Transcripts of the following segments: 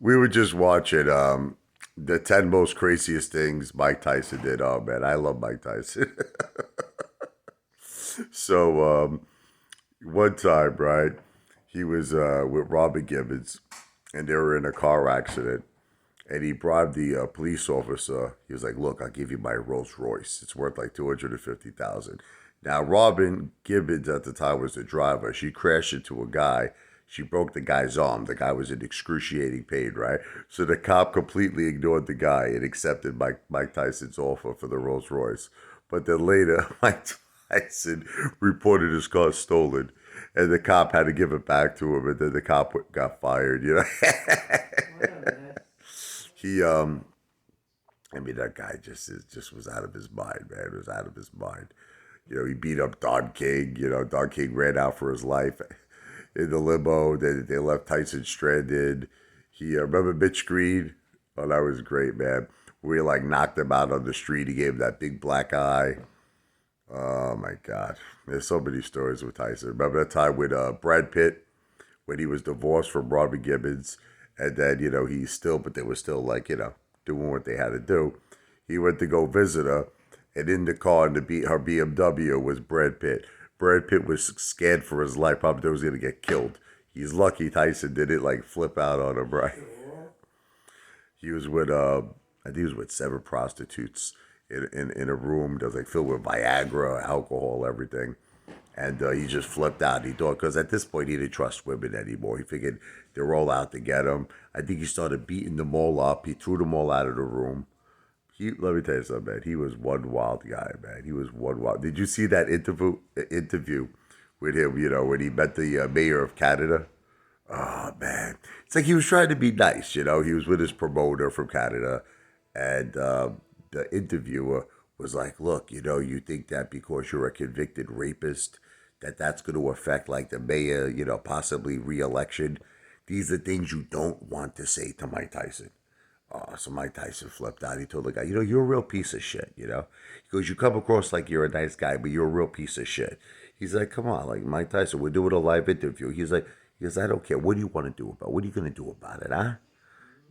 We were just watching the 10 most craziest things Mike Tyson did. Oh man, I love Mike Tyson. So one time, right, he was with Robin Gibbons and they were in a car accident and he bribed the police officer. He was like, "Look, I'll give you my Rolls Royce. It's worth like 250,000." Now, Robin Gibbons at the time was the driver. She crashed into a guy. She broke the guy's arm. The guy was in excruciating pain, right? So the cop completely ignored the guy and accepted Mike Tyson's offer for the Rolls Royce. But then later, Mike Tyson reported his car stolen, and the cop had to give it back to him, and then the cop got fired. You know, he I mean, that guy just was out of his mind, man. He was out of his mind. You know, he beat up Don King. You know, Don King ran out for his life in the limo. They left Tyson stranded. He remember Mitch Green? Oh, that was great, man. We like knocked him out on the street. He gave him that big black eye. Oh my God, there's so many stories with Tyson. Remember that time with Brad Pitt when he was divorced from Robin Gibbons, and then he still, but they were still like doing what they had to do. He went to go visit her, and in the car in her BMW was Brad Pitt. Brad Pitt was scared for his life, probably thought he was gonna get killed. He's lucky Tyson didn't like flip out on him, right? He was with I think he was with seven prostitutes in a room that was like filled with Viagra, alcohol, everything. And he just flipped out. He thought, because at this point he didn't trust women anymore. He figured they're all out to get him. I think he started beating them all up. He threw them all out of the room. Let me tell you something, man. He was one wild guy, man. He was one wild. Did you see that interview with him? You know, when he met the mayor of Canada. Oh man, it's like he was trying to be nice. You know, he was with his promoter from Canada, and the interviewer was like, "Look, you think that because you're a convicted rapist, that's going to affect like the mayor, possibly re-election. These are things you don't want to say to Mike Tyson." Oh, so Mike Tyson flipped out. He told the guy, "You're a real piece of shit." He goes, "You come across like you're a nice guy, but you're a real piece of shit." He's like, "Come on, like Mike Tyson, we're doing a live interview." He goes, "I don't care. What do you want to do about it? What are you going to do about it, huh?"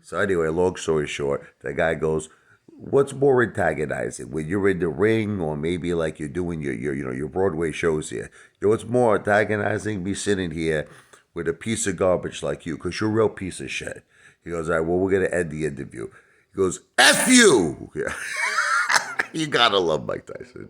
So anyway, long story short, the guy goes, "What's more antagonizing, when you're in the ring, or maybe like you're doing your Broadway shows here? What's more antagonizing? Me sitting here with a piece of garbage like you, because you're a real piece of shit." He goes, "All right, well, we're gonna end the interview." He goes, "F you." Yeah. You gotta love Mike Tyson.